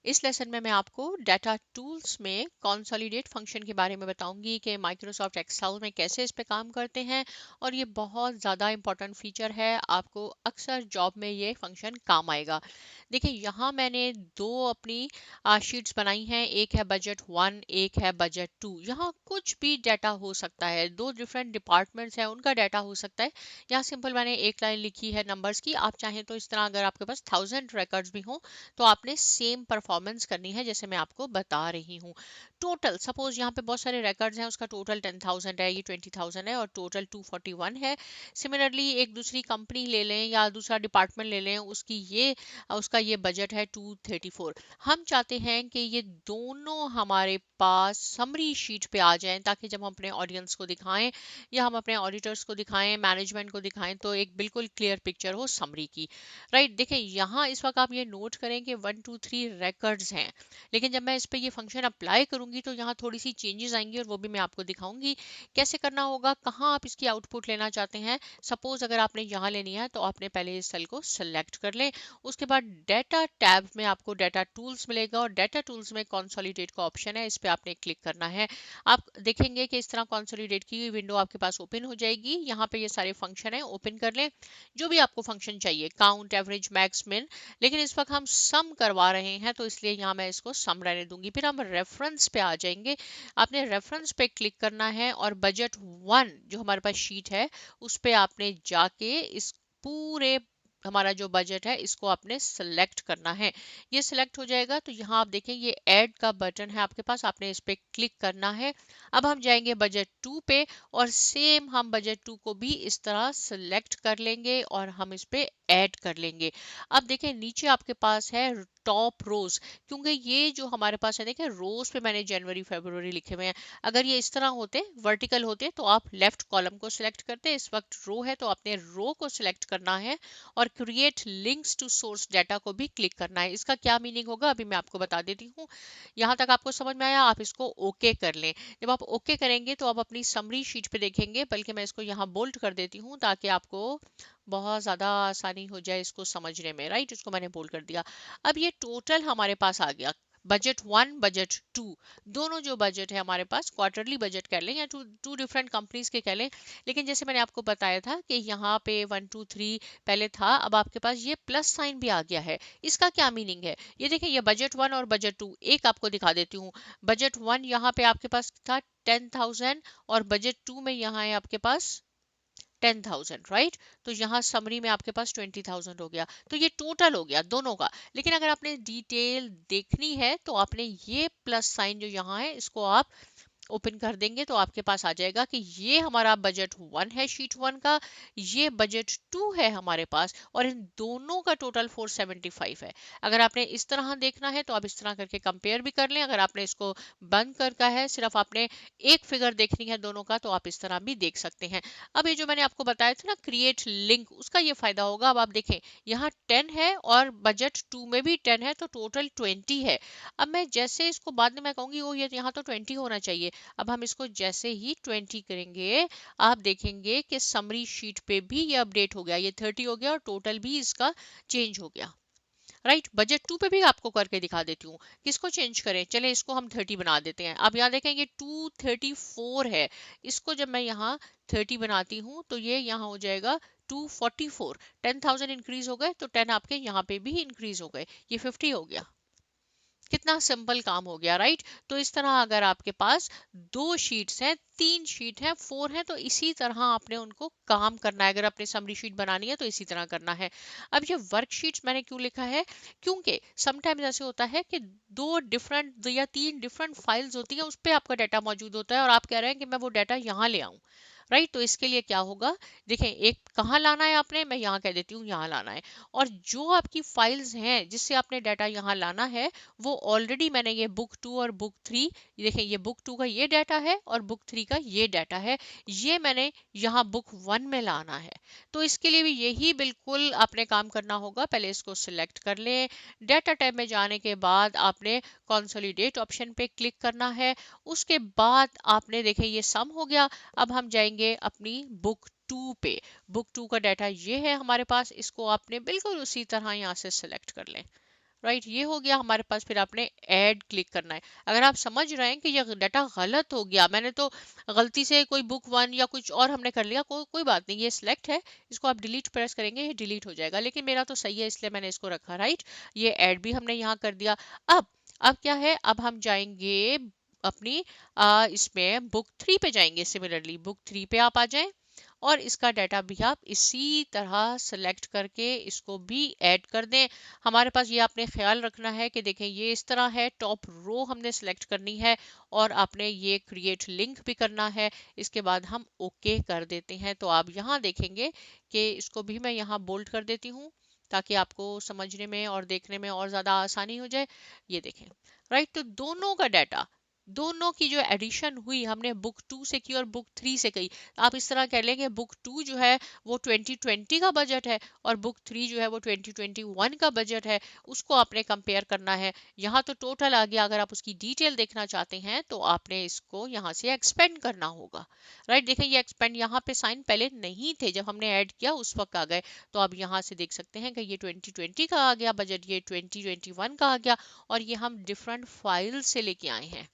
इस लेसन में मैं आपको डाटा टूल्स में कंसोलिडेट फंक्शन के बारे में बताऊंगी कि माइक्रोसॉफ्ट एक्सेल में कैसे इस पे काम करते हैं और ये बहुत ज़्यादा इंपॉर्टेंट फीचर है। आपको अक्सर जॉब में ये फंक्शन काम आएगा। देखिए यहाँ मैंने दो अपनी शीट्स बनाई हैं, एक है बजट 1, एक है बजट 2। यहाँ कुछ भी डाटा हो सकता है, दो डिफरेंट डिपार्टमेंट्स हैं उनका डाटा हो सकता है। यहाँ सिंपल मैंने एक लाइन लिखी है नंबर्स की। आप चाहें तो इस तरह अगर आपके पास 1000 रिकॉर्ड्स भी हों तो आपने सेम परफॉर्मेंस करनी है जैसे मैं आपको बता रही हूँ। टोटल सपोज यहाँ पे बहुत सारे रिकॉर्ड्स हैं, उसका टोटल 10,000 है, ये 20,000 है और टोटल 241 है। सिमिलरली एक दूसरी कंपनी ले लें या दूसरा डिपार्टमेंट ले लें, उसका ये बजट है 234। हम चाहते हैं कि ये दोनों हमारे पास समरी शीट पे आ जाएं ताकि जब हम अपने ऑडियंस को दिखाएं या हम अपने ऑडिटर्स को दिखाएं, मैनेजमेंट को दिखाएं, तो एक बिल्कुल क्लियर पिक्चर हो समरी की। राइट, देखिए यहाँ इस वक्त आप ये नोट करें कि 1 2 3 रिकॉर्ड्स हैं, लेकिन जब मैं इस पे ये फंक्शन अप्लाई करूंगी तो यहाँ थोड़ी सी चेंजेस आएंगी और वो भी मैं आपको दिखाऊंगी कैसे करना होगा, कहाँ आप इसकी आउटपुट लेना चाहते हैं। सपोज अगर आपने यहाँ लेनी है तो आपने पहले इस सेल को सेलेक्ट कर लें। उसके बाद डाटा टैब में आपको डाटा टूल्स मिलेगा और डाटा टूल्स में कंसोलिडेट का ऑप्शन है, इस पे आपने क्लिक करना है। आप देखेंगे कि इस तरह कंसोलिडेट की हुई विंडो आपके पास ओपन हो जाएगी। यहाँ पे ये सारे फंक्शन है, ओपन कर लें जो भी आपको फंक्शन चाहिए, काउंट, एवरेज, मैक्स, मिन। लेकिन इस वक्त हम सम करवा रहे हैं तो इसलिए यहाँ मैं इसको सम रहने दूंगी। फिर हम रेफरेंस पे आ जाएंगे। आपने रेफरेंस पे क्लिक करना है और बजट 1 जो हमारे पास शीट है उस पे आपने जाके इस पूरे हमारा जो बजट है इसको आपने सेलेक्ट करना है। ये सिलेक्ट हो जाएगा तो यहाँ आप देखें ये ऐड का बटन है आपके पास, आपने इस पे क्लिक करना है। अब हम जाएंगे बजट 2 पे और सेम हम बजट 2 को भी इस तरह सिलेक्ट कर लेंगे और हम इस पे ऐड कर लेंगे। अब देखें नीचे आपके पास है टॉप रोज, क्योंकि ये जो हमारे पास है देखें रोज पे मैंने जनवरी फरवरी लिखे हुए हैं। अगर ये इस तरह होते वर्टिकल होते तो आप लेफ्ट कॉलम को सिलेक्ट करते। इस वक्त रो है तो आपने रो को सिलेक्ट करना है और create links to source data को भी क्लिक करना है। इसका क्या मीनिंग होगा अभी मैं आपको बता देती हूँ। यहाँ तक आपको समझ में आया, आप इसको ओके कर लें। जब आप ओके करेंगे तो आप अपनी समरी शीट पे देखेंगे, बल्कि मैं इसको यहाँ बोल्ड कर देती हूँ ताकि आपको बहुत ज़्यादा आसानी हो जाए इसको समझने में। राइट, इसको मैंने बोल्ड कर दिया। अब ये टोटल हमारे पास आ गया, बजट 1 बजट 2, दोनों जो बजट है हमारे पास, क्वार्टरली बजट कह लें या टू डिफरेंट कंपनीज के कह लें। लेकिन जैसे मैंने आपको बताया था कि यहाँ पे 1 2 3 पहले था, अब आपके पास ये प्लस साइन भी आ गया है। इसका क्या मीनिंग है, ये देखिए ये बजट 1 और बजट 2, एक आपको दिखा देती हूँ। बजट 1 यहाँ पे आपके पास था 10,000 और बजट 2 में यहाँ है आपके पास 10,000। राइट, तो यहाँ समरी में आपके पास 20,000 हो गया, तो ये टोटल हो गया दोनों का। लेकिन अगर आपने डिटेल देखनी है तो आपने ये प्लस साइन जो यहाँ है इसको आप ओपन कर देंगे तो आपके पास आ जाएगा कि ये हमारा बजट 1 है शीट 1 का, ये बजट 2 है हमारे पास और इन दोनों का टोटल 475 है। अगर आपने इस तरह देखना है तो आप इस तरह करके कंपेयर भी कर लें। अगर आपने इसको बंद करका है, सिर्फ आपने एक फिगर देखनी है दोनों का, तो आप इस तरह भी देख सकते हैं। अब ये जो मैंने आपको बताया था ना क्रिएट लिंक, उसका ये फायदा होगा। अब आप देखें यहाँ 10 है और बजट 2 में भी 10 है तो टोटल 20 है। अब मैं जैसे इसको बाद में मैं कहूंगी वो ये यहाँ तो 20 होना चाहिए। अब हम इसको जैसे ही 20 करेंगे आप देखेंगे कि समरी शीट पे भी ये अपडेट हो गया, ये 30 हो गया और टोटल भी इसका चेंज हो गया। राइट, बजट 2 पे भी आपको करके दिखा देती हूँ। किसको चेंज करें, चले इसको हम 30 बना देते हैं। अब यहाँ देखें ये 234 है, इसको जब मैं यहाँ 30 बनाती हूँ तो ये यहाँ हो जाएगा 244। 10,000 इंक्रीज हो गए तो 10 आपके यहाँ पे भी इंक्रीज हो गए, ये 50 हो गया। कितना सिंपल काम हो गया। राइट, तो इस तरह अगर आपके पास 2 शीट्स हैं, 3 शीट हैं, 4 हैं, तो इसी तरह आपने उनको काम करना है। अगर आपने समरी शीट बनानी है तो इसी तरह करना है। अब ये वर्कशीट्स मैंने क्यों लिखा है, क्योंकि समटाइम्स ऐसे होता है कि 2 या 3 डिफरेंट फाइल्स होती है, उस पर आपका डाटा मौजूद होता है और आप कह रहे हैं कि मैं वो डाटा यहाँ ले आऊँ। राइट, तो इसके लिए क्या होगा, देखें एक कहाँ लाना है आपने, मैं यहाँ कह देती हूँ यहाँ लाना है। और जो आपकी फाइल्स हैं जिससे आपने डाटा यहाँ लाना है वो ऑलरेडी मैंने ये बुक 2 और बुक 3, देखें ये बुक 2 का ये डाटा है और बुक 3 का ये डाटा है, ये मैंने यहाँ बुक 1 में लाना है। तो इसके लिए भी यही बिल्कुल आपने काम करना होगा। पहले इसको सिलेक्ट कर लें, डाटा टैब में जाने के बाद आपने कंसोलिडेट ऑप्शन पे क्लिक करना है। उसके बाद आपने देखें ये सम हो गया। अब हम जाएंगे अपनी बुक 2 पे। बुक 2 का डाटा ये है हमारे पास, इसको आपने बिल्कुल उसी तरह यहाँ से सिलेक्ट कर लें। राइट, ये हो गया हमारे पास। फिर आपने ऐड क्लिक करना है। अगर आप समझ रहे हैं कि ये डाटा गलत हो गया, मैंने तो गलती से कोई बुक वन या कुछ और हमने कर लिया, कोई बात नहीं, ये सिलेक्ट है, इसको आप डिलीट प्रेस करेंगे, ये डिलीट हो जाएगा, लेकिन मेरा तो सही है इसलिए मैंने इसको रखा। राइट, ये ऐड भी हमने यहाँ कर दिया। अब अब क्या है, अब हम जाएंगे अपनी इसमें बुक थ्री पे जाएंगे। सिमिलरली बुक थ्री पे आप आ जाएं और इसका डाटा भी आप इसी तरह सेलेक्ट करके इसको भी ऐड कर दें। हमारे पास ये आपने ख्याल रखना है कि देखें ये इस तरह है, टॉप रो हमने सेलेक्ट करनी है और आपने ये क्रिएट लिंक भी करना है। इसके बाद हम ओके कर देते हैं। तो आप यहाँ देखेंगे कि इसको भी मैं यहाँ बोल्ड कर देती हूँ ताकि आपको समझने में और देखने में और ज़्यादा आसानी हो जाए। ये देखें, राइट, तो दोनों का डाटा, दोनों की जो एडिशन हुई हमने बुक टू से की और बुक थ्री से की। आप इस तरह कह लेंगे बुक टू जो है वो 2020 का बजट है और बुक थ्री जो है वो 2021 का बजट है, उसको आपने कंपेयर करना है। यहाँ तो टोटल आ गया, अगर आप उसकी डिटेल देखना चाहते हैं तो आपने इसको यहाँ से एक्सपेंड करना होगा। राइट, देखें ये एक्सपेंड यहाँ पे साइन पहले नहीं थे, जब हमने ऐड किया उस वक्त आ गए। तो आप यहाँ से देख सकते हैं कि ये 2020 का आ गया बजट, ये 2021 का आ गया, और ये हम डिफरेंट फाइल से लेके आए हैं।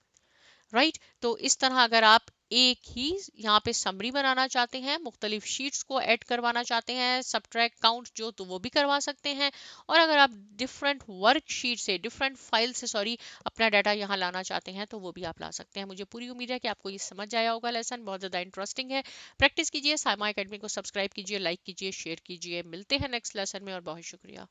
राइट, तो इस तरह अगर आप एक ही यहाँ पे समरी बनाना चाहते हैं, मुख्तलिफ शीट्स को ऐड करवाना चाहते हैं, सब्ट्रैक्ट काउंट जो, तो वो भी करवा सकते हैं। और अगर आप डिफरेंट वर्कशीट से, डिफरेंट फाइल से सॉरी, अपना डाटा यहाँ लाना चाहते हैं तो वो भी आप ला सकते हैं। मुझे पूरी उम्मीद है कि आपको ये समझ आया होगा। लेसन बहुत ज़्यादा इंटरेस्टिंग है। प्रैक्टिस कीजिए, साइमा एकेडमी को सब्सक्राइब कीजिए, लाइक कीजिए, शेयर कीजिए। मिलते हैं नेक्स्ट लेसन में और बहुत शुक्रिया।